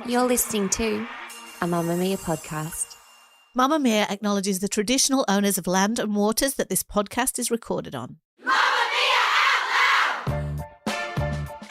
You're listening to a Mamamia podcast. Mamamia acknowledges the traditional owners of land and waters that this podcast is recorded on.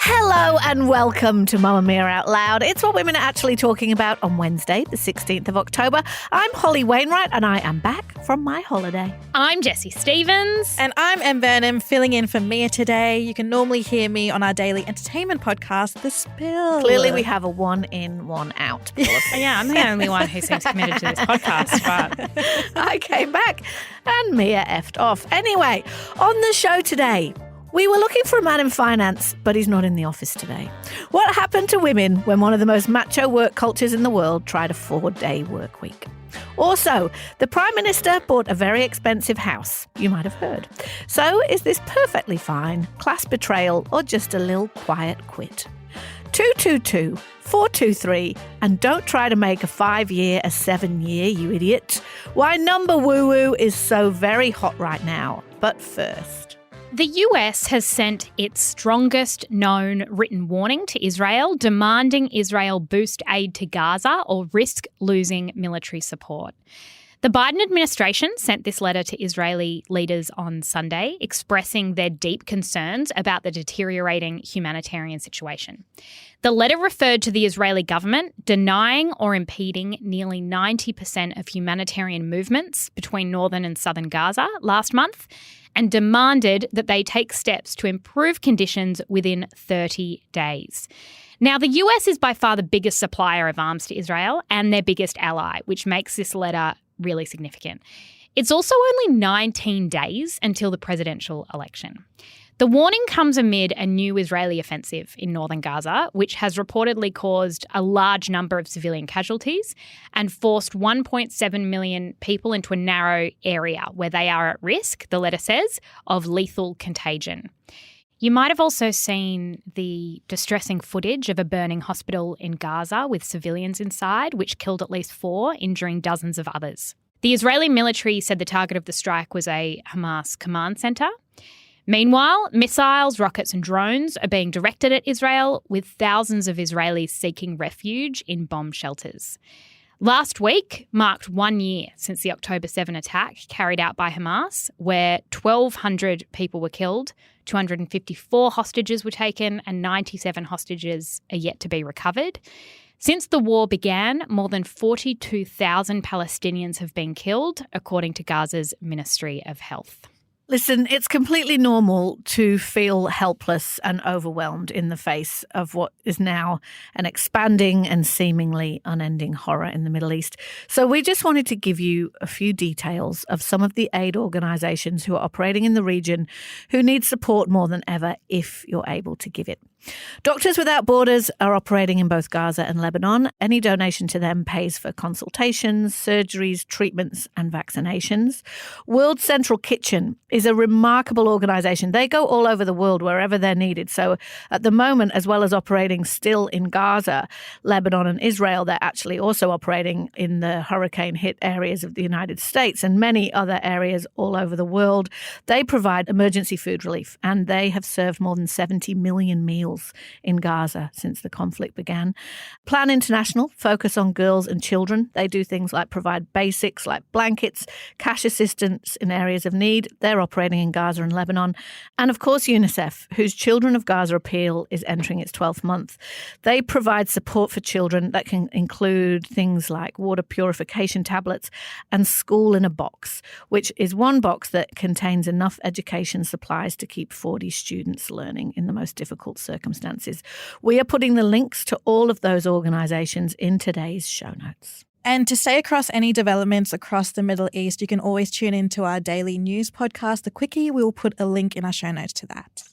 Hello and welcome to Mamamia Out Loud. It's what women are actually talking about on Wednesday, the 16th of October. I'm Holly Wainwright and I am back from my holiday. I'm Jessie Stevens. And I'm Vernem, filling in for Mia today. You can normally hear me on our daily entertainment podcast, The Spill. Clearly we have a one in, one out policy. Yeah, I'm the only one who seems committed to this podcast, but I came back and Mia effed off. Anyway, on the show today, we were looking for a man in finance, but he's not in the office today. What happened to women when one of the most macho work cultures in the world tried a 4-day work week? Also, the Prime Minister bought a very expensive house, you might have heard. So is this perfectly fine, class betrayal, or just a little quiet quit? 222-423, and don't try to make a 5-year a 7-year, you idiot. Why number woo-woo is so very hot right now. But first, the US has sent its strongest known written warning to Israel, demanding Israel boost aid to Gaza or risk losing military support. The Biden administration sent this letter to Israeli leaders on Sunday, expressing their deep concerns about the deteriorating humanitarian situation. The letter referred to the Israeli government denying or impeding nearly 90% of humanitarian movements between northern and southern Gaza last month, and demanded that they take steps to improve conditions within 30 days. Now, the US is by far the biggest supplier of arms to Israel and their biggest ally, which makes this letter really significant. It's also only 19 days until the presidential election. The warning comes amid a new Israeli offensive in northern Gaza, which has reportedly caused a large number of civilian casualties and forced 1.7 million people into a narrow area where they are at risk, the letter says, of lethal contagion. You might have also seen the distressing footage of a burning hospital in Gaza with civilians inside, which killed at least 4, injuring dozens of others. The Israeli military said the target of the strike was a Hamas command centre. Meanwhile, missiles, rockets and drones are being directed at Israel, with thousands of Israelis seeking refuge in bomb shelters. Last week marked 1 year since the October 7 attack carried out by Hamas, where 1,200 people were killed, 254 hostages were taken, and 97 hostages are yet to be recovered. Since the war began, more than 42,000 Palestinians have been killed, according to Gaza's Ministry of Health. Listen, it's completely normal to feel helpless and overwhelmed in the face of what is now an expanding and seemingly unending horror in the Middle East. So we just wanted to give you a few details of some of the aid organisations who are operating in the region who need support more than ever if you're able to give it. Doctors Without Borders are operating in both Gaza and Lebanon. Any donation to them pays for consultations, surgeries, treatments and vaccinations. World Central Kitchen is a remarkable organisation. They go all over the world wherever they're needed. So at the moment, as well as operating still in Gaza, Lebanon and Israel, they're actually also operating in the hurricane-hit areas of the United States and many other areas all over the world. They provide emergency food relief and they have served more than 70 million meals in Gaza since the conflict began. Plan International focus on girls and children. They do things like provide basics like blankets, cash assistance in areas of need. They're operating in Gaza and Lebanon. And of course, UNICEF, whose Children of Gaza appeal is entering its 12th month. They provide support for children that can include things like water purification tablets and school in a box, which is one box that contains enough education supplies to keep 40 students learning in the most difficult circumstances. We are putting the links to all of those organisations in today's show notes. And to stay across any developments across the Middle East, you can always tune into our daily news podcast, The Quickie. We will put a link in our show notes to that.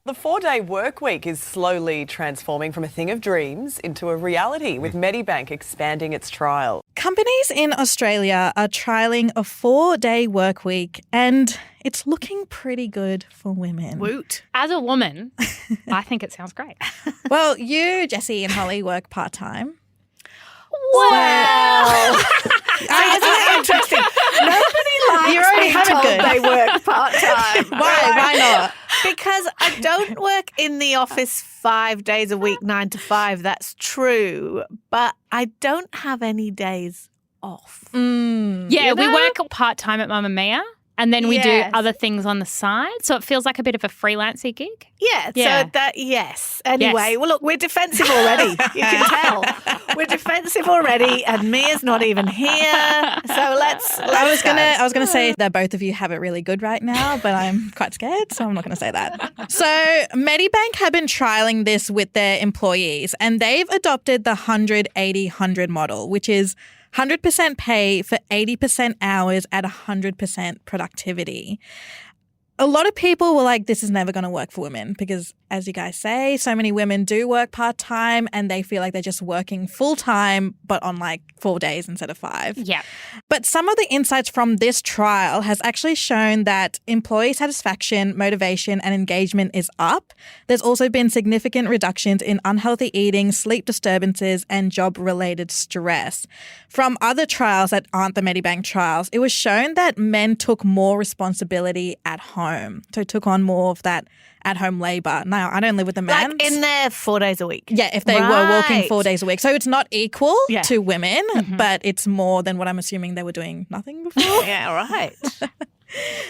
The 4-day work week is slowly transforming from a thing of dreams into a reality, with Medibank expanding its trial. Companies in Australia are trialling a 4-day work week and it's looking pretty good for women. Woot. As a woman, I think it sounds great. Well, you, Jessie and Holly, work part-time. Well, I told good. they work part-time. Why not? Because I don't work in the office 5 days a week, 9 to 5. That's true. But I don't have any days off. Yeah, we work part-time at Mamamia. And then we do other things on the side. So it feels like a bit of a freelancy gig. Yeah. So that, yes. Anyway, well, look, we're defensive already. You can tell. We're defensive already, and Mia's not even here. So let's I was gonna say that both of you have it really good right now, but I'm quite scared, so I'm not gonna say that. So Medibank have been trialing this with their employees, and they've adopted the 100-80-100 model, which is 100% pay for 80% hours at 100% productivity. A lot of people were like, this is never going to work for women because, as you guys say, so many women do work part-time and they feel like they're just working full-time but on like 4 days instead of 5. Yeah. But some of the insights from this trial has actually shown that employee satisfaction, motivation and engagement is up. There's also been significant reductions in unhealthy eating, sleep disturbances and job-related stress. From other trials that aren't the Medibank trials, it was shown that men took more responsibility at home. So took on more of that at-home labour. Now, I don't live with a man. like in there 4 days a week. Yeah, if they were working 4 days a week. So it's not equal to women, but it's more than what I'm assuming they were doing nothing before. Yeah, right.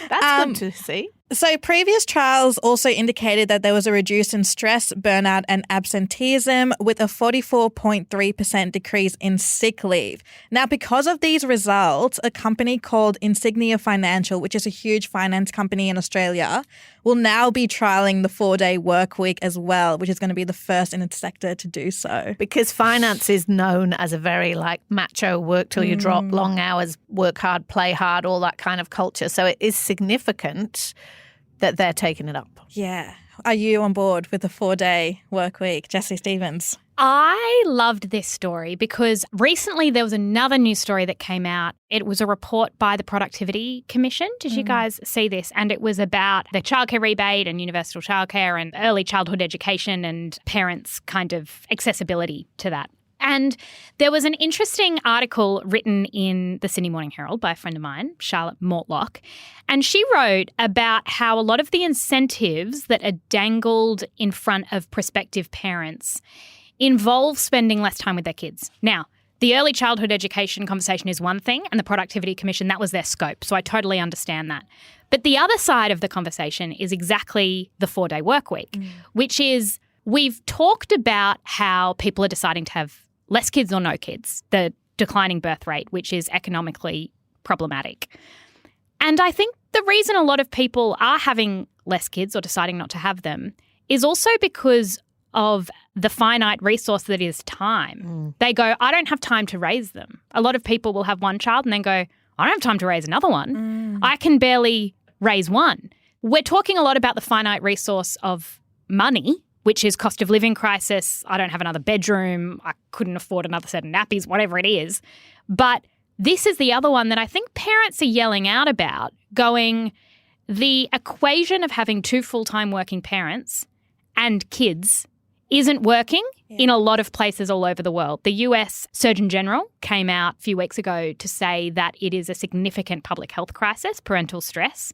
That's good to see. So previous trials also indicated that there was a reduce in stress, burnout and absenteeism with a 44.3% decrease in sick leave. Now, because of these results, a company called Insignia Financial, which is a huge finance company in Australia, will now be trialling the 4-day work week as well, which is going to be the first in its sector to do so. Because finance is known as a very like macho, work till you drop, long hours, work hard, play hard, all that kind of culture. So it is significant that they're taking it up. Yeah. Are you on board with the 4-day work week, Jessie Stevens? I loved this story because recently there was another news story that came out. It was a report by the Productivity Commission. Did you guys see this? And it was about the childcare rebate and universal childcare and early childhood education and parents' kind of accessibility to that. And there was an interesting article written in the Sydney Morning Herald by a friend of mine, Charlotte Mortlock, and she wrote about how a lot of the incentives that are dangled in front of prospective parents involve spending less time with their kids. Now, the early childhood education conversation is one thing, and the Productivity Commission, that was their scope, so I totally understand that. But the other side of the conversation is exactly the 4-day work week, which is we've talked about how people are deciding to have less kids or no kids, the declining birth rate, which is economically problematic. And I think the reason a lot of people are having less kids or deciding not to have them is also because of the finite resource that is time. They go, I don't have time to raise them. A lot of people will have one child and then go, I don't have time to raise another one. I can barely raise one. We're talking a lot about the finite resource of money, which is cost of living crisis. I don't have another bedroom. I couldn't afford another set of nappies, whatever it is. But this is the other one that I think parents are yelling out about, going, the equation of having 2 full-time working parents and kids isn't working in a lot of places all over the world. The US Surgeon General came out a few weeks ago to say that it is a significant public health crisis, parental stress,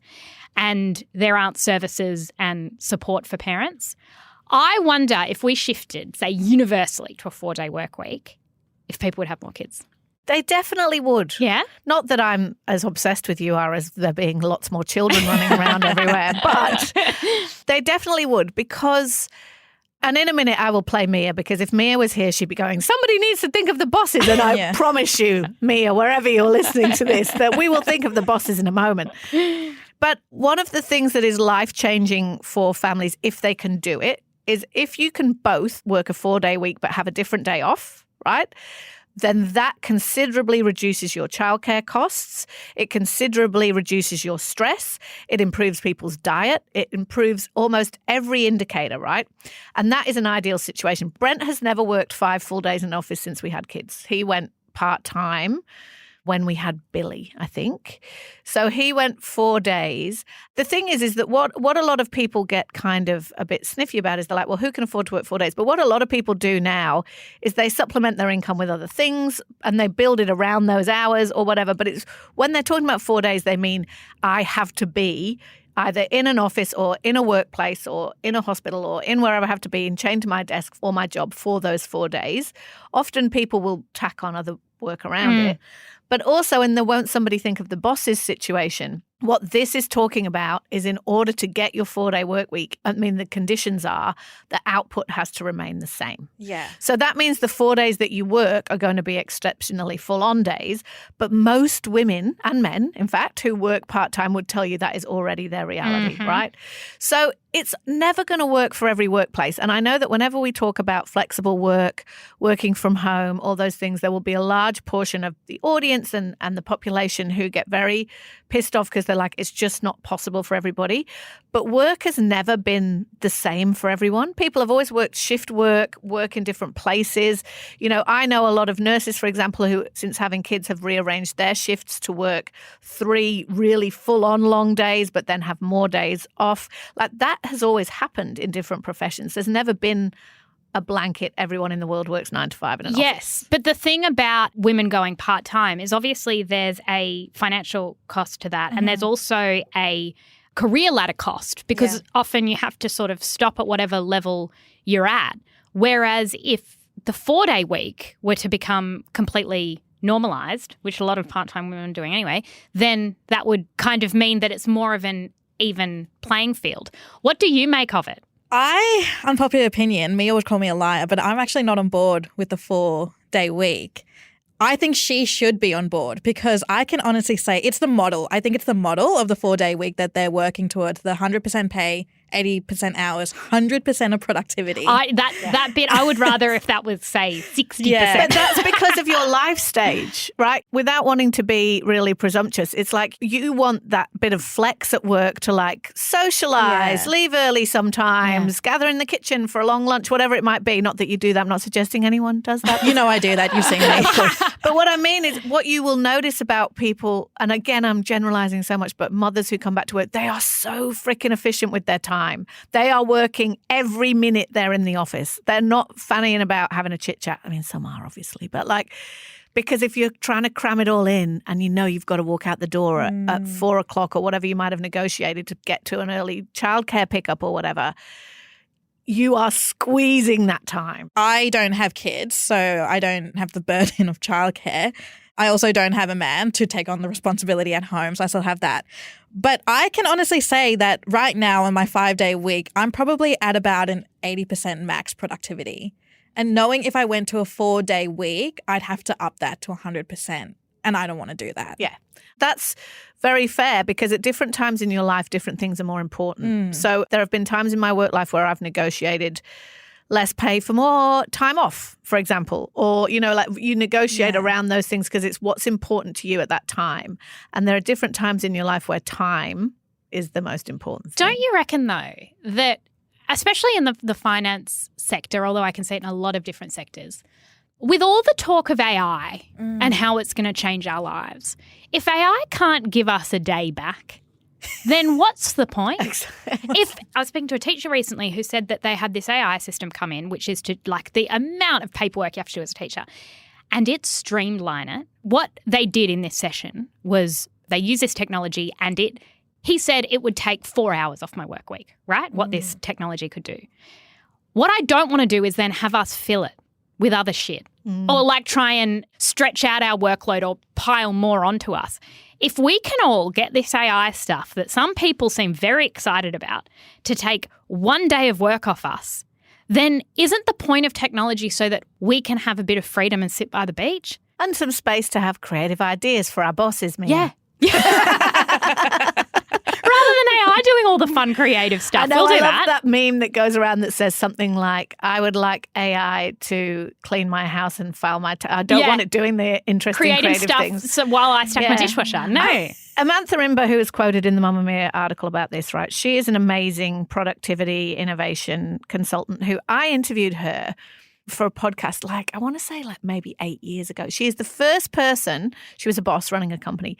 and there aren't services and support for parents. I wonder if we shifted, say, universally to a 4-day work week, if people would have more kids. They definitely would. Yeah? Not that I'm as obsessed with you are as there being lots more children running around everywhere, but they definitely would because, and in a minute I will play Mia because if Mia was here, she'd be going, somebody needs to think of the bosses. And I promise you, Mia, wherever you're listening to this, that we will think of the bosses in a moment. But one of the things that is life-changing for families, if they can do it, is if you can both work a 4-day week but have a different day off, right? Then that considerably reduces your childcare costs. It considerably reduces your stress. It improves people's diet. It improves almost every indicator, right? And that is an ideal situation. Brent has never worked 5 full days in office since we had kids. He went part-time when we had Billy, I think. So he went 4 days. The thing is that what a lot of people get kind of a bit sniffy about is they're like, well, who can afford to work 4 days? But what a lot of people do now is they supplement their income with other things and they build it around those hours or whatever. But it's when they're talking about 4 days, they mean I have to be either in an office or in a workplace or in a hospital or in wherever I have to be and chained to my desk for my job for those 4 days. Often people will tack on other work around it. But also in the won't somebody think of the boss's situation, what this is talking about is in order to get your 4-day work week, I mean, the conditions are the output has to remain the same. Yeah. So that means the 4 days that you work are going to be exceptionally full-on days. But most women and men, in fact, who work part-time would tell you that is already their reality, right? So it's never going to work for every workplace. And I know that whenever we talk about flexible work, working from home, all those things, there will be a large portion of the audience and the population who get very pissed off because they're like, it's just not possible for everybody. But work has never been the same for everyone. People have always worked shift work in different places. You know, I know a lot of nurses, for example, who since having kids have rearranged their shifts to work 3 really full-on long days, but then have more days off. Like that has always happened in different professions. There's never been a blanket, everyone in the world works 9 to 5 in an office. Yes, but the thing about women going part-time is obviously there's a financial cost to that and there's also a career ladder cost because often you have to sort of stop at whatever level you're at. Whereas if the 4-day week were to become completely normalised, which a lot of part-time women are doing anyway, then that would kind of mean that it's more of an even playing field. What do you make of it? Unpopular opinion, Mia would call me a liar, but I'm actually not on board with the 4-day week. I think she should be on board because I can honestly say it's the model. I think it's the model of the 4-day week that they're working towards, the 100% pay, 80% hours, 100% of productivity. That bit, I would rather if that was, say, 60%. Yeah. But that's because of your life stage, right? Without wanting to be really presumptuous, it's like you want that bit of flex at work to like socialise, leave early sometimes, gather in the kitchen for a long lunch, whatever it might be. Not that you do that. I'm not suggesting anyone does that. You know I do that. You've seen me. But what I mean is what you will notice about people, and again, I'm generalising so much, but mothers who come back to work, they are so freaking efficient with their time. They are working every minute they're in the office. They're not fannying about having a chit chat. I mean, some are obviously, but like, because if you're trying to cram it all in and you know you've got to walk out the door at 4 o'clock or whatever you might have negotiated to get to an early childcare pickup or whatever, you are squeezing that time. I don't have kids, so I don't have the burden of childcare. I also don't have a man to take on the responsibility at home, so I still have that. But I can honestly say that right now in my 5-day week, I'm probably at about an 80% max productivity. And knowing if I went to a 4-day week, I'd have to up that to 100%. And I don't want to do that. Yeah. That's very fair because at different times in your life, different things are more important. So there have been times in my work life where I've negotiated less pay for more time off, for example, or, you know, like you negotiate around those things because it's what's important to you at that time. And there are different times in your life where time is the most important thing. Don't you reckon, though, that especially in the finance sector, although I can see it in a lot of different sectors, with all the talk of AI and how it's going to change our lives, if AI can't give us a day back, then what's the point? If I was speaking to a teacher recently who said that they had this AI system come in, which is to like the amount of paperwork you have to do as a teacher, and it streamlined it. What they did in this session was they used this technology and he said it would take 4 hours off my work week, right? What this technology could do. What I don't want to do is then have us fill it with other shit or like try and stretch out our workload or pile more onto us. If we can all get this AI stuff that some people seem very excited about to take 1 day of work off us, then isn't the point of technology so that we can have a bit of freedom and sit by the beach? And some space to have creative ideas for our bosses, Mia. Yeah. Rather than AI doing all the fun creative stuff. I know, we'll do I love that. that meme that goes around that says something like, I would like AI to clean my house and file my I don't want it doing the interesting creative stuff things. so while I stack my dishwasher. No. Amantha Imber, who is quoted in the Mamamia article about this, right? She is an amazing productivity innovation consultant who I interviewed her for a podcast, I want to say maybe 8 years ago. She is the first person, she was a boss running a company,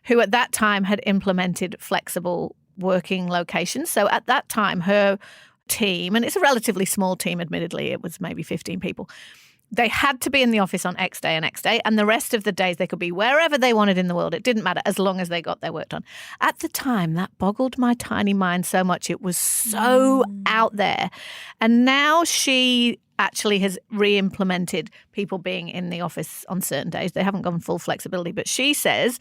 who at that time had implemented flexible working locations. So at that time, her team, and it's a relatively small team, admittedly, it was maybe 15 people, they had to be in the office on X day and X day, and the rest of the days they could be wherever they wanted in the world. It didn't matter as long as they got their work done. At the time, that boggled my tiny mind so much. It was so out there. And now she actually has re-implemented people being in the office on certain days. They haven't gone full flexibility, but she says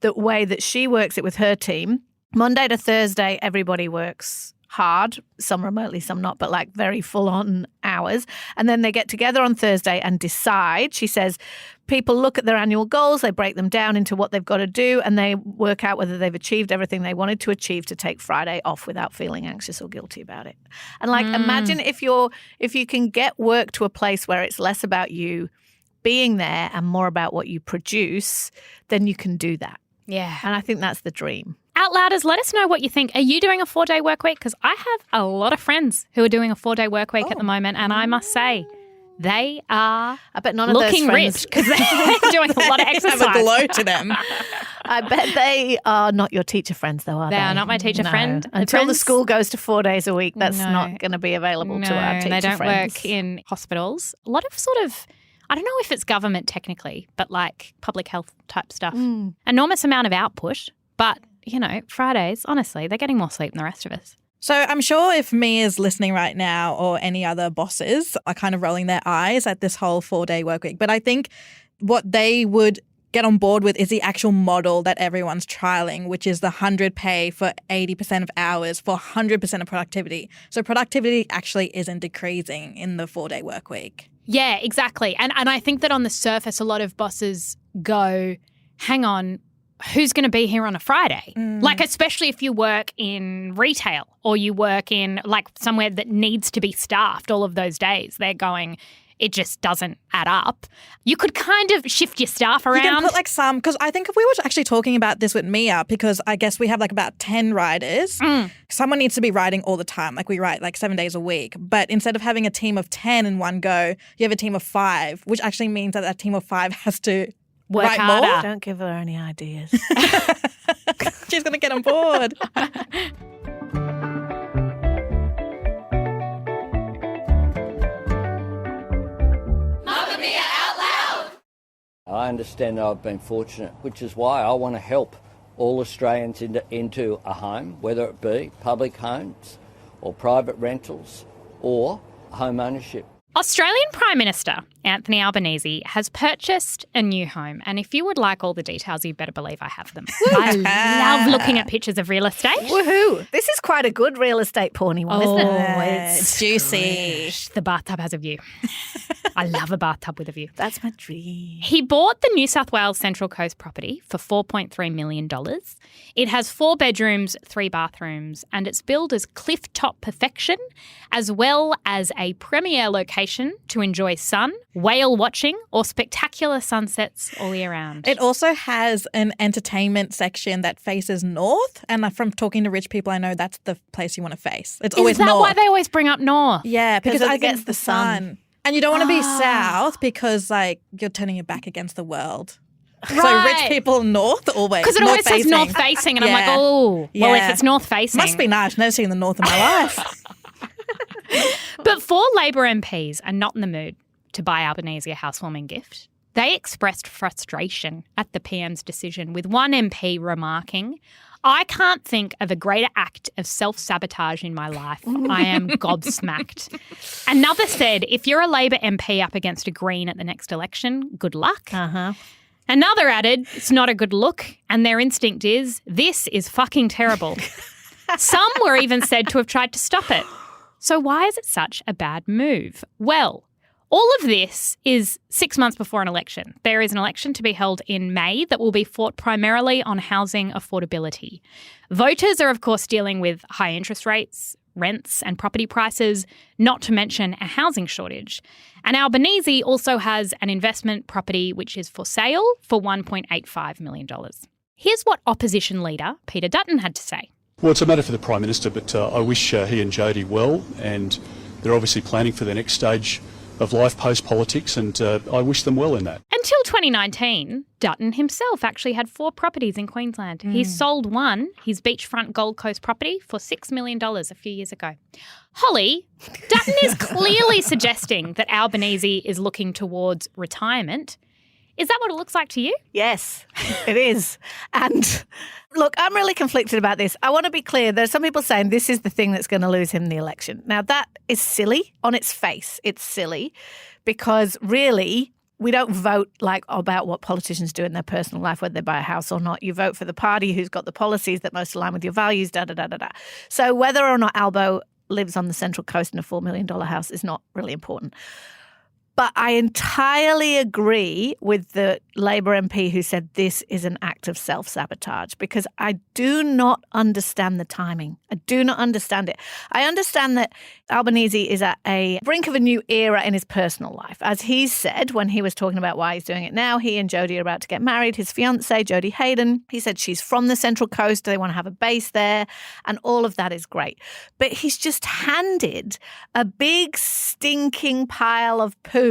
the way that she works it with her team, Monday to Thursday, everybody works hard, some remotely, some not, but very full-on hours. And then they get together on Thursday and decide. She says people look at their annual goals, they break them down into what they've got to do, and they work out whether they've achieved everything they wanted to achieve to take Friday off without feeling anxious or guilty about it. And imagine if you can get work to a place where it's less about you being there and more about what you produce, then you can do that. Yeah. And I think that's the dream. Outlouders, let us know what you think. Are you doing a 4-day work week? Because I have a lot of friends who are doing a 4-day work week at the moment, and I must say, they are I bet none looking of those friends, ripped because they're doing a lot of exercise. Have a glow to them. I bet they are not your teacher friends, though, are they? They are not my teacher friend. Until the Friends- school goes to 4 days a week, that's No. not going to be available to our teacher they don't friends. work in hospitals. A lot of I don't know if it's government technically, but public health type stuff. Enormous amount of output, but Fridays, honestly, they're getting more sleep than the rest of us. So I'm sure if Mia's listening right now or any other bosses are kind of rolling their eyes at this whole 4-day work week. But I think what they would get on board with is the actual model that everyone's trialing, which is the 100 pay for 80% of hours for 100% of productivity. So productivity actually isn't decreasing in the 4-day work week. Yeah, exactly. And I think that on the surface, a lot of bosses go, hang on, who's going to be here on a Friday? Especially if you work in retail or you work in somewhere that needs to be staffed all of those days. They're going, it just doesn't add up. You could kind of shift your staff around. You can put some, because I think if we were actually talking about this with Mia, because I guess we have about 10 riders. Someone needs to be riding all the time. We write 7 days a week. But instead of having a team of 10 in one go, you have a team of 5, which actually means that team of 5 has to work write harder. more. Don't give her any ideas. She's going to get on board. Mamamia out loud. I understand that I've been fortunate, which is why I want to help all Australians into a home, whether it be public homes or private rentals or home ownership. Australian Prime Minister Anthony Albanese has purchased a new home, and if you would like all the details, you better believe I have them. I love looking at pictures of real estate. Woohoo! This is quite a good real estate porny one, isn't it? It's juicy. The bathtub has a view. I love a bathtub with a view. That's my dream. He bought the New South Wales Central Coast property for $4.3 million. It has 4 bedrooms, 3 bathrooms, and it's billed as cliff-top perfection, as well as a premier location to enjoy sun, whale watching, or spectacular sunsets all year round. It also has an entertainment section that faces north. And from talking to rich people, I know that's the place you want to face. It's always Is that north. why they always bring up north? Yeah, because it I gets think the sun. And you don't want to be south because you're turning your back against the world. So Right. rich people north always. Because it always says north facing, and I'm like, oh, well, Yeah. if it's north facing. Must be nice. Never seen the north in my life. But 4 Labor MPs are not in the mood to buy Albanese a housewarming gift. They expressed frustration at the PM's decision, with one MP remarking, I can't think of a greater act of self-sabotage in my life. I am gobsmacked. Another said, if you're a Labor MP up against a Green at the next election, good luck. Another added, it's not a good look, and their instinct is, this is fucking terrible. Some were even said to have tried to stop it. So why is it such a bad move? Well, all of this is 6 months before an election. There is an election to be held in May that will be fought primarily on housing affordability. Voters are, of course, dealing with high interest rates, rents and property prices, not to mention a housing shortage. And Albanese also has an investment property which is for sale for $1.85 million. Here's what opposition leader Peter Dutton had to say. Well, it's a matter for the Prime Minister, but I wish he and Jodie well, and they're obviously planning for their next stage of life post-politics, and I wish them well in that. Until 2019, Dutton himself actually had 4 properties in Queensland. He sold one, his beachfront Gold Coast property, for $6 million a few years ago. Holly, Dutton is clearly suggesting that Albanese is looking towards retirement. Is that what it looks like to you? Yes, it is. And look, I'm really conflicted about this. I want to be clear. There's some people saying this is the thing that's going to lose him the election. Now, that is silly on its face. It's silly because really we don't vote like about what politicians do in their personal life, whether they buy a house or not. You vote for the party who's got the policies that most align with your values, da-da-da-da-da. So whether or not Albo lives on the Central Coast in a $4 million house is not really important. But I entirely agree with the Labor MP who said this is an act of self-sabotage because I do not understand the timing. I do not understand it. I understand that Albanese is at a brink of a new era in his personal life. As he said when he was talking about why he's doing it now, he and Jodie are about to get married. His fiancée, Jodie Hayden, he said she's from the Central Coast. They want to have a base there, and all of that is great. But he's just handed a big stinking pile of poo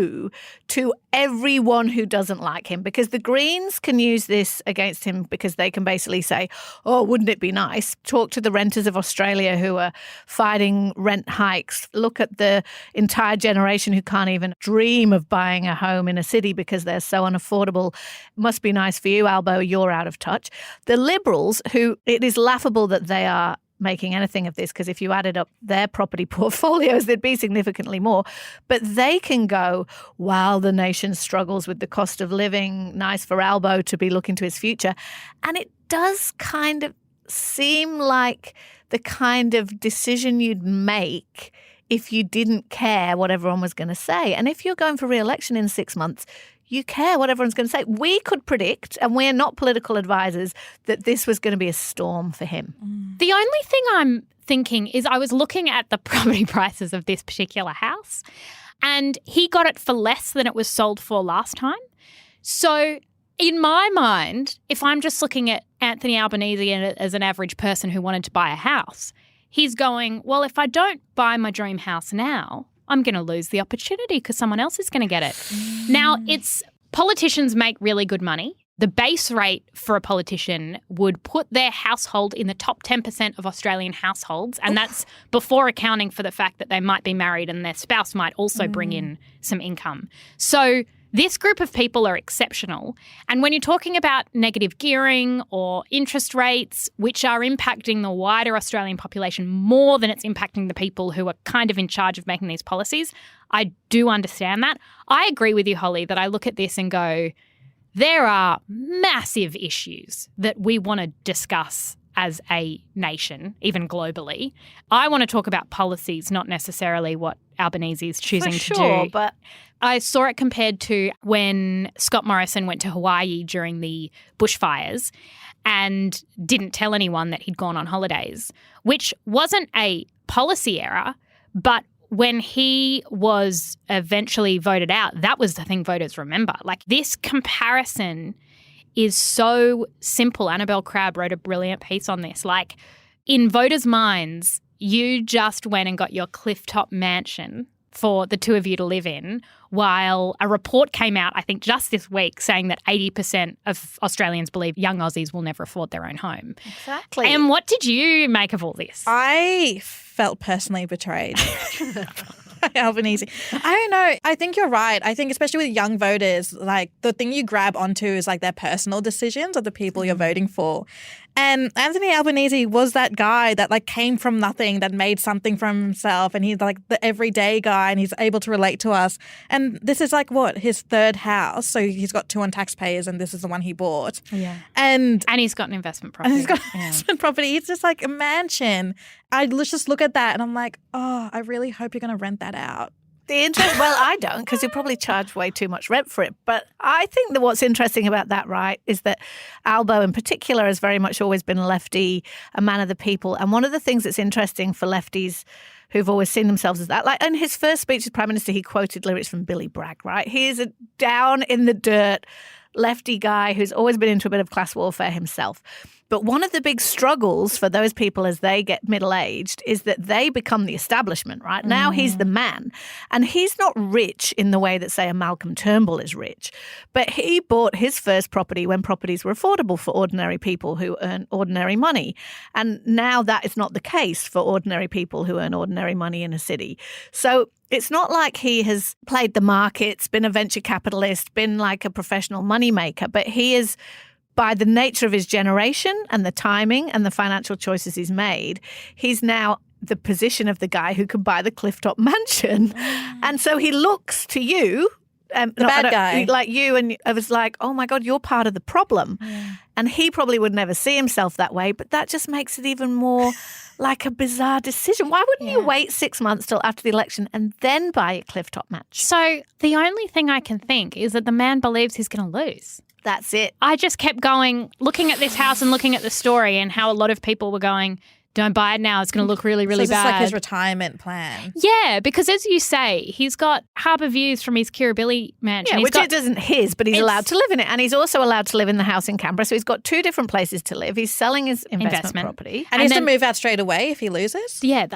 to everyone who doesn't like him, because the Greens can use this against him because they can basically say, oh, wouldn't it be nice? Talk to the renters of Australia who are fighting rent hikes. Look at the entire generation who can't even dream of buying a home in a city because they're so unaffordable. Must be nice for you, Albo, you're out of touch. The Liberals, who it is laughable that they are making anything of this, because if you added up their property portfolios, there'd be significantly more. But they can go, while the nation struggles with the cost of living, nice for Albo to be looking to his future. And it does kind of seem like the kind of decision you'd make if you didn't care what everyone was going to say. And if you're going for re-election in 6 months, you care what everyone's going to say. We could predict, and we're not political advisors, that this was going to be a storm for him. The only thing I'm thinking is I was looking at the property prices of this particular house, and he got it for less than it was sold for last time. So in my mind, if I'm just looking at Anthony Albanese as an average person who wanted to buy a house, he's going, well, if I don't buy my dream house now, I'm going to lose the opportunity because someone else is going to get it. Now, politicians make really good money. The base rate for a politician would put their household in the top 10% of Australian households, and that's before accounting for the fact that they might be married and their spouse might also bring in some income. So this group of people are exceptional. And when you're talking about negative gearing or interest rates, which are impacting the wider Australian population more than it's impacting the people who are kind of in charge of making these policies, I do understand that. I agree with you, Holly, that I look at this and go, there are massive issues that we want to discuss as a nation, even globally. I want to talk about policies, not necessarily what Albanese is choosing to do. But I saw it compared to when Scott Morrison went to Hawaii during the bushfires and didn't tell anyone that he'd gone on holidays, which wasn't a policy error, but when he was eventually voted out, that was the thing voters remember. Like, this comparison is so simple. Annabelle Crabb wrote a brilliant piece on this. Like, in voters' minds, you just went and got your clifftop mansion for the two of you to live in, while a report came out, I think just this week, saying that 80% of Australians believe young Aussies will never afford their own home. exactly. And what did you make of all this? I felt personally betrayed by Albanese. I don't know. I think you're right. I think especially with young voters, like, the thing you grab onto is like their personal decisions of the people you're voting for. And Anthony Albanese was that guy that like came from nothing, that made something from himself, and he's like the everyday guy, and he's able to relate to us. And this is like his third house. So he's got 2 on taxpayers, and this is the one he bought. Yeah. And he's got an investment property. And he's got investment property. It's just like a mansion. Let's just look at that and I'm like, oh, I really hope you're going to rent that out. The interest, well, I don't, because you probably charge way too much rent for it. But I think that what's interesting about that, right, is that Albo in particular has very much always been a lefty, a man of the people. And one of the things that's interesting for lefties who've always seen themselves as that, like in his first speech as Prime Minister, he quoted lyrics from Billy Bragg, right? He is a down in the dirt lefty guy who's always been into a bit of class warfare himself. But one of the big struggles for those people as they get middle-aged is that they become the establishment, right? Now he's the man. And he's not rich in the way that, say, a Malcolm Turnbull is rich. But he bought his first property when properties were affordable for ordinary people who earn ordinary money. And now that is not the case for ordinary people who earn ordinary money in a city. So it's not like he has played the markets, been a venture capitalist, been like a professional moneymaker, but he is, by the nature of his generation and the timing and the financial choices he's made, he's now the position of the guy who could buy the clifftop mansion. And so he looks to you, the bad guy, like you, and I was like, oh my God, you're part of the problem. And he probably would never see himself that way, but that just makes it even more like a bizarre decision. Why wouldn't you wait 6 months till after the election and then buy a clifftop match? So the only thing I can think is that the man believes he's going to lose. That's it. I just kept going, looking at this house and looking at the story and how a lot of people were going, don't buy it now, it's going to look really, really so bad. It's like his retirement plan. Yeah, because as you say, he's got harbour views from his Kirribilli mansion. Yeah, which it isn't his, but he's allowed to live in it. And he's also allowed to live in the house in Canberra. So he's got 2 different places to live. He's selling his investment property. And he has to move out straight away if he loses? Yeah,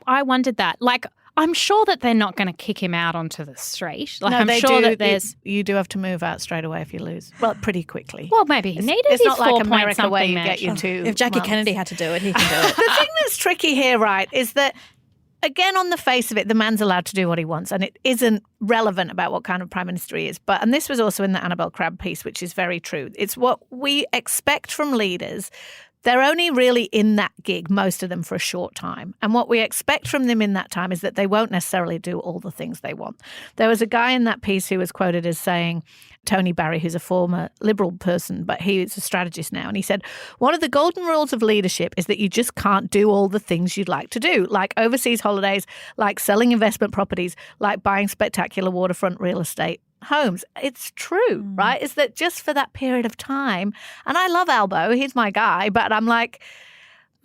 I wondered that. Like, I'm sure that they're not going to kick him out onto the Strait. Like, no, I'm sure that there's... You do have to move out straight away if you lose. Well, pretty quickly. Well, maybe he needed It's his not like 4 America where you mansion. get you 2 If Jackie months. Kennedy had to do it, he can do it. The thing that's tricky here, right, is that, again, on the face of it, the man's allowed to do what he wants, and it isn't relevant about what kind of Prime Minister he is. And this was also in the Annabelle Crabb piece, which is very true. It's what we expect from leaders. They're only really in that gig, most of them, for a short time. And what we expect from them in that time is that they won't necessarily do all the things they want. There was a guy in that piece who was quoted as saying, Tony Barry, who's a former Liberal person, but he is a strategist now. And he said, one of the golden rules of leadership is that you just can't do all the things you'd like to do, like overseas holidays, like selling investment properties, like buying spectacular waterfront real estate homes. It's true, right? Is that just for that period of time? And I love Albo, he's my guy, but I'm like,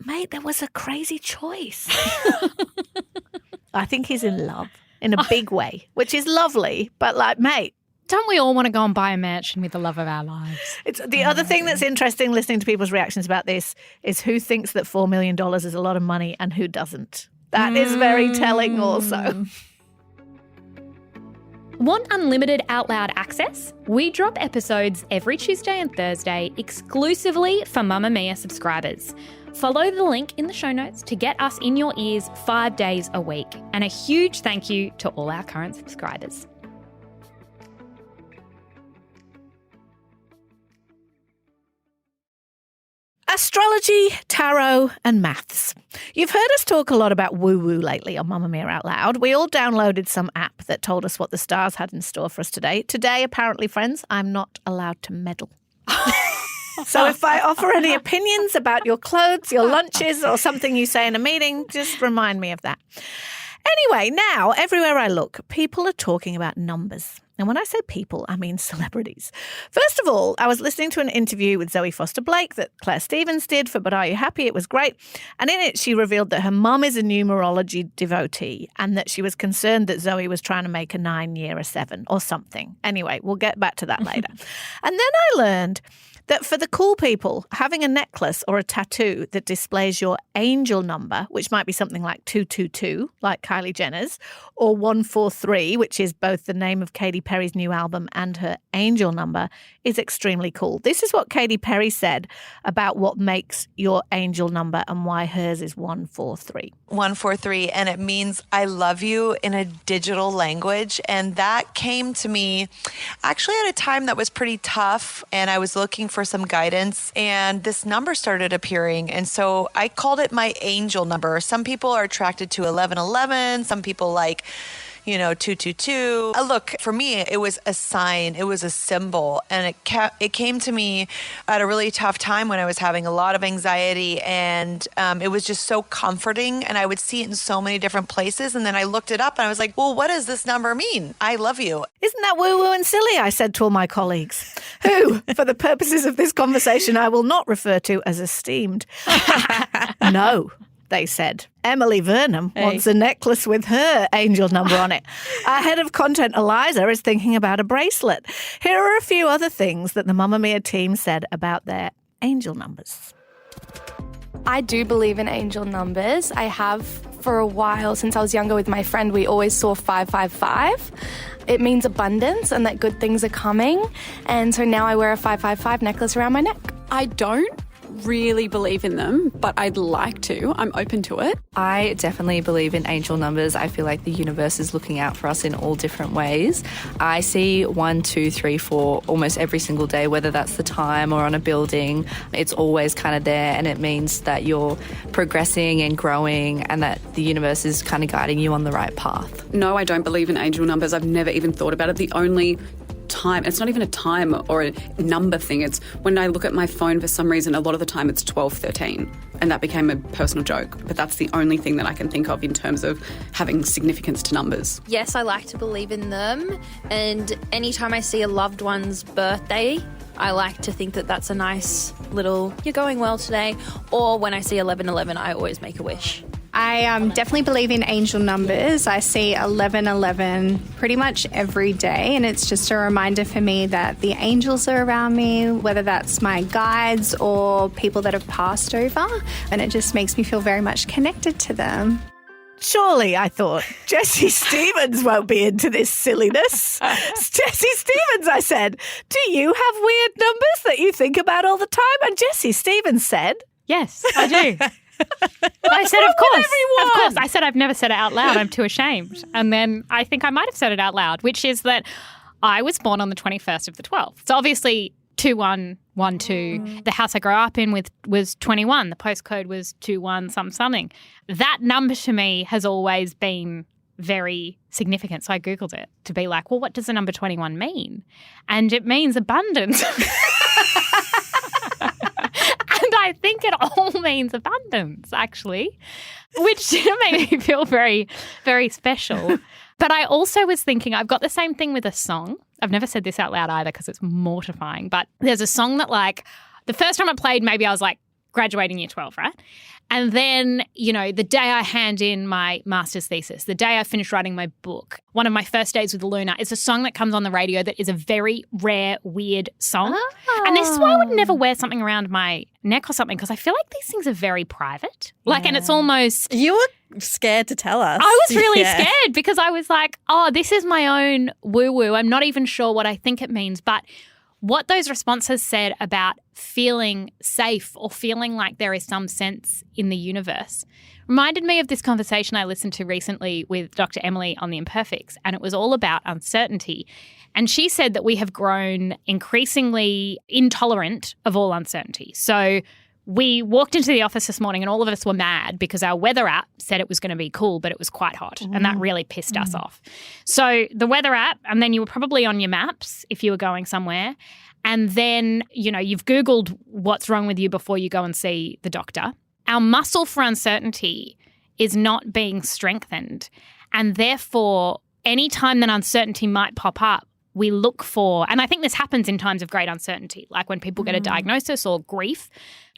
mate, there was a crazy choice. I think he's in love in a big way, which is lovely, but like, mate, don't we all want to go and buy a mansion with the love of our lives? It's the other thing that's interesting listening to people's reactions about this is who thinks that $4 million is a lot of money and who doesn't. That is very telling also. Want unlimited Out Loud access? We drop episodes every Tuesday and Thursday exclusively for Mamamia subscribers. Follow the link in the show notes to get us in your ears 5 days a week. And a huge thank you to all our current subscribers. Astrology, tarot, and maths. You've heard us talk a lot about woo-woo lately on Mamamia Out Loud. We all downloaded some app that told us what the stars had in store for us today. Today, apparently, friends, I'm not allowed to meddle. So if I offer any opinions about your clothes, your lunches, or something you say in a meeting, just remind me of that. Anyway, now, everywhere I look, people are talking about numbers. And when I say people, I mean celebrities. First of all, I was listening to an interview with Zoe Foster-Blake that Claire Stevens did for But Are You Happy? It was great. And in it, she revealed that her mum is a numerology devotee and that she was concerned that Zoe was trying to make a 9-year a 7 or something. Anyway, we'll get back to that later. And then I learned that for the cool people, having a necklace or a tattoo that displays your angel number, which might be something like 222, like Kylie Jenner's, or 143, which is both the name of Katy Perry's new album and her angel number, is extremely cool. This is what Katy Perry said about what makes your angel number and why hers is 143. 143, and it means I love you in a digital language. And that came to me actually at a time that was pretty tough, and I was looking for some guidance, and this number started appearing. And so I called it my angel number. Some people are attracted to 1111, some people like 222. Look, for me, it was a sign. It was a symbol. And it came to me at a really tough time when I was having a lot of anxiety. And it was just so comforting. And I would see it in so many different places. And then I looked it up and I was like, well, what does this number mean? I love you. Isn't that woo-woo and silly? I said to all my colleagues, who, for the purposes of this conversation, I will not refer to as esteemed. No. They said. Emily Vernem wants a necklace with her angel number on it. Our head of content, Eliza, is thinking about a bracelet. Here are a few other things that the Mamamia team said about their angel numbers. I do believe in angel numbers. I have for a while. Since I was younger with my friend, we always saw 555. It means abundance and that good things are coming. And so now I wear a 555 necklace around my neck. I don't really believe in them, but I'd like to. I'm open to it. I definitely believe in angel numbers. I feel like the universe is looking out for us in all different ways. I see 1, 2, 3, 4 almost every single day, whether that's the time or on a building. It's always kind of there, and it means that you're progressing and growing and that the universe is kind of guiding you on the right path. No, I don't believe in angel numbers. I've never even thought about it. The only time, it's not even a time or a number thing. It's when I look at my phone, for some reason, a lot of the time it's 1213, and that became a personal joke. But that's the only thing that I can think of in terms of having significance to numbers. Yes, I like to believe in them, and anytime I see a loved one's birthday, I like to think that that's a nice little, you're going well today. Or when I see 1111, I always make a wish. I definitely believe in angel numbers. I see 1111 pretty much every day, and it's just a reminder for me that the angels are around me, whether that's my guides or people that have passed over, and it just makes me feel very much connected to them. Surely, I thought, Jessie Stevens won't be into this silliness. Jessie Stevens, I said, do you have weird numbers that you think about all the time? And Jessie Stevens said, yes, I do. I said, of course. Of course. I said I've never said it out loud. I'm too ashamed. And then I think I might have said it out loud, which is that I was born on the 21st of the 12th. So obviously 2112. The house I grew up in was 21. The postcode was 21 something. That number to me has always been very significant. So I Googled it to be like, well, what does the number 21 mean? And it means abundance. I think it all means abundance, actually, which made me feel very, very special. But I also was thinking, I've got the same thing with a song. I've never said this out loud either because it's mortifying. But there's a song that, like, the first time I played, maybe I was like graduating year 12, right? And then, you know, the day I hand in my master's thesis, the day I finish writing my book, one of my first days with Luna, is a song that comes on the radio that is a very rare, weird song. Oh. And this is why I would never wear something around my neck or something, because I feel like these things are very private. Like, and it's almost... You were scared to tell us. I was really scared because I was like, oh, this is my own woo-woo. I'm not even sure what I think it means, but... what those responses said about feeling safe or feeling like there is some sense in the universe reminded me of this conversation I listened to recently with Dr. Emeline on the Imperfects, and it was all about uncertainty. And she said that we have grown increasingly intolerant of all uncertainty. So we walked into the office this morning and all of us were mad because our weather app said it was going to be cool, but it was quite hot. And that really pissed us off. So the weather app, and then you were probably on your maps if you were going somewhere. And then, you know, you've Googled what's wrong with you before you go and see the doctor. Our muscle for uncertainty is not being strengthened. And therefore, any time that uncertainty might pop up, we look for, and I think this happens in times of great uncertainty, like when people get a diagnosis or grief.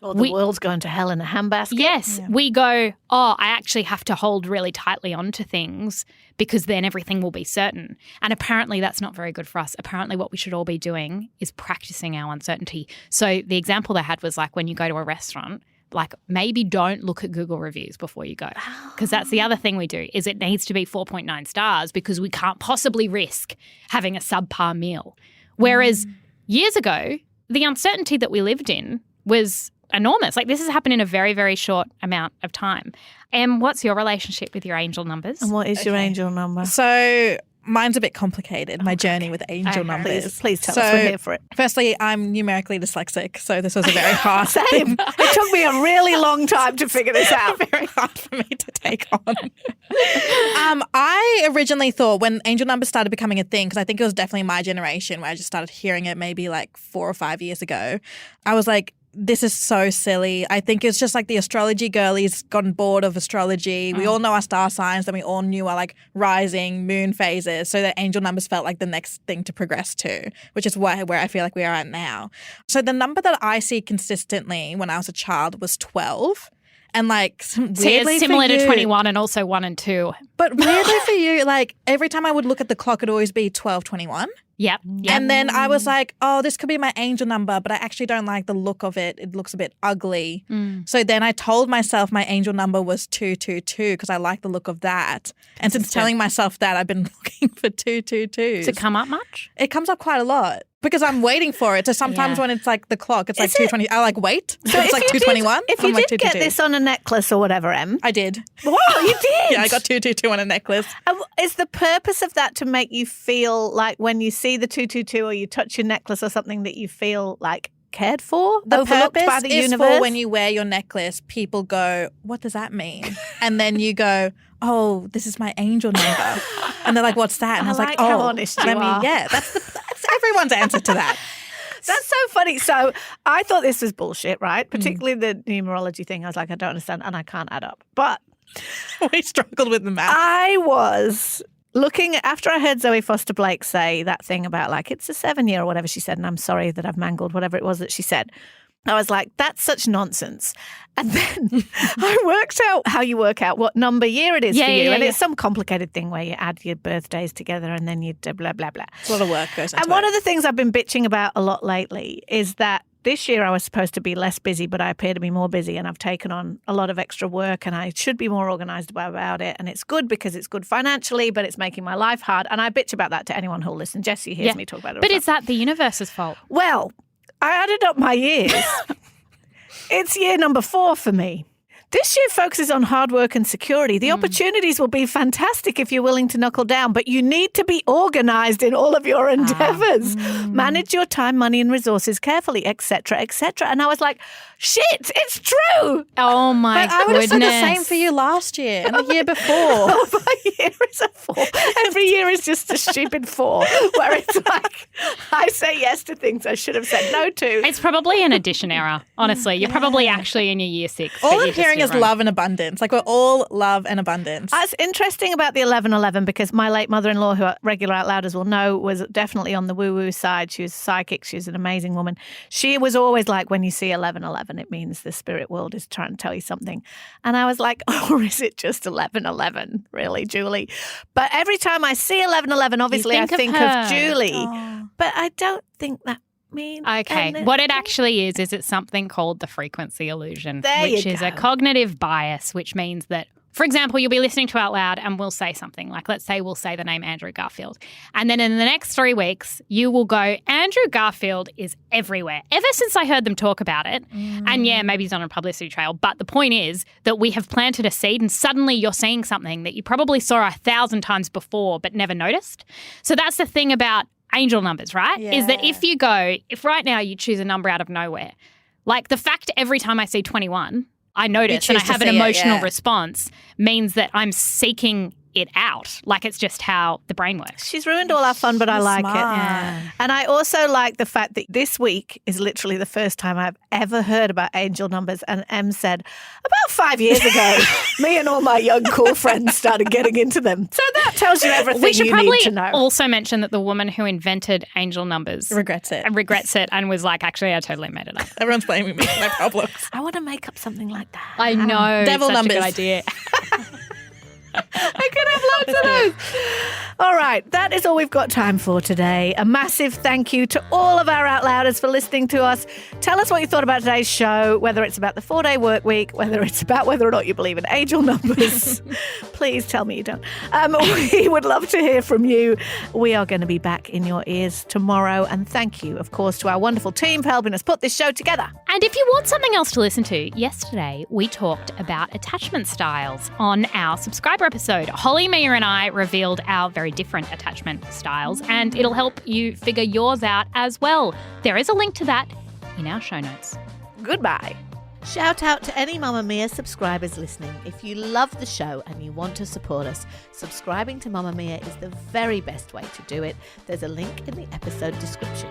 Or the world's going to hell in a handbasket. Yes. Yeah. We go, oh, I actually have to hold really tightly onto things because then everything will be certain. And apparently that's not very good for us. Apparently what we should all be doing is practicing our uncertainty. So the example they had was like when you go to a restaurant, like maybe don't look at Google reviews before you go, because that's the other thing we do is it needs to be 4.9 stars because we can't possibly risk having a subpar meal. Whereas years ago, the uncertainty that we lived in was enormous. Like this has happened in a very, very short amount of time. And what's your relationship with your angel numbers? And what is your angel number? So mine's a bit complicated, my journey with angel numbers. Please tell us, we're here for it. Firstly, I'm numerically dyslexic, so this was a very hard thing. It took me a really long time to figure this out. Very hard for me to take on. I originally thought when angel numbers started becoming a thing, because I think it was definitely my generation where I just started hearing it maybe like 4 or 5 years ago, I was like, this is so silly. I think it's just like the astrology girlies gotten bored of astrology. We all know our star signs and we all knew our like rising moon phases. So the angel numbers felt like the next thing to progress to, which is where I feel like we are at now. So the number that I see consistently when I was a child was 12. And like weirdly it's similar to 21 and also 1 and 2. But weirdly for you, like every time I would look at the clock, it'd always be 12:21. Yep. And then I was like, oh, this could be my angel number, but I actually don't like the look of it. It looks a bit ugly. So then I told myself my angel number was 222 because I like the look of that. And since telling myself that, I've been looking for 222s. Does it come up much? It comes up quite a lot because I'm waiting for it. So sometimes when it's like the clock, it's like 220. I like wait. So it's like 221. If you did get this on a necklace or whatever, Em. I did. Wow, you did? Yeah, I got 222 on a necklace. Is the purpose of that to make you feel like when you see the 222 or you touch your necklace or something that you feel like cared for? The overlooked purpose by the is universe? for when you wear your necklace, people go, what does that mean? And then you go, oh, this is my angel number. And they're like, what's that? And I was like, how oh, honest you I mean, are. yeah, that's everyone's answer to that. That's so funny. So I thought this was bullshit, right? Particularly the numerology thing. I was like, I don't understand and I can't add up. But we struggled with the math. I was looking, after I heard Zoe Foster Blake say that thing about like, it's a 7-year or whatever she said, and I'm sorry that I've mangled whatever it was that she said. I was like, that's such nonsense. And then I worked out how you work out what number year it is for you. And it's some complicated thing where you add your birthdays together and then you do blah, blah, blah. It's a lot of work goes into it. And one of the things I've been bitching about a lot lately is that this year I was supposed to be less busy, but I appear to be more busy and I've taken on a lot of extra work and I should be more organised about it. And it's good because it's good financially, but it's making my life hard. And I bitch about that to anyone who'll listen. Jessie hears me talk about it. But is that the universe's fault? Well, I added up my years. It's year number 4 for me. This year focuses on hard work and security. The opportunities will be fantastic if you're willing to knuckle down, but you need to be organised in all of your endeavours. Manage your time, money and resources carefully, etc., etc. And I was like, shit, it's true. Oh, my But I would have said the same for you last year and the year before. My year is a 4. Every year is just a stupid 4, where it's like I say yes to things I should have said no to. It's probably an addition error, honestly. You're probably actually in your year 6. All I'm hearing is love and abundance. Like we're all love and abundance. That's interesting about the 1111 because my late mother-in-law, who regular Outlouders will know, was definitely on the woo-woo side. She was psychic. She was an amazing woman. She was always like, when you see 1111, it means the spirit world is trying to tell you something. And I was like, or is it just 1111, really, Julie? But every time I see 1111, obviously I think of Julie. Oh. But I don't think that mean. Okay. What it actually is it's something called the frequency illusion, which is a go. cognitive bias, which means that, for example, you'll be listening to Out Loud and we'll say something like, let's say we'll say the name Andrew Garfield. And then in the next 3 weeks, you will go, Andrew Garfield is everywhere. Ever since I heard them talk about it. And yeah, maybe he's on a publicity trail. But the point is that we have planted a seed and suddenly you're seeing something that you probably saw 1,000 times before but never noticed. So that's the thing about angel numbers, right? Yeah. Is that if right now you choose a number out of nowhere, like the fact every time I see 21, I notice and I have an emotional response means that I'm seeking it out. Like it's just how the brain works. She's ruined all our fun, but I like smart. it. Yeah. And I also like the fact that this week is literally the first time I've ever heard about angel numbers. And Em said, about 5 years ago, me and all my young cool friends started getting into them. So that tells you everything We should you probably need to know. also mention that the woman who invented angel numbers Regrets it. and was like, actually, I totally made it up. Everyone's blaming me. No problems. I want to make up something like that. I know. Devil such numbers. a good idea. I could have lots of those. All right, that is all we've got time for today. A massive thank you to all of our Outlouders for listening to us. Tell us what you thought about today's show, whether it's about the 4-day work week, whether it's about whether or not you believe in angel numbers. Please tell me you don't. We would love to hear from you. We are going to be back in your ears tomorrow. And thank you, of course, to our wonderful team for helping us put this show together. And if you want something else to listen to, yesterday we talked about attachment styles on our subscriber episode. Holly, Mia and I revealed our very different attachment styles and it'll help you figure yours out as well. There is a link to that in our show notes. Goodbye. Shout out to any Mamamia subscribers listening. If you love the show and you want to support us, subscribing to Mamamia is the very best way to do it. There's a link in the episode description.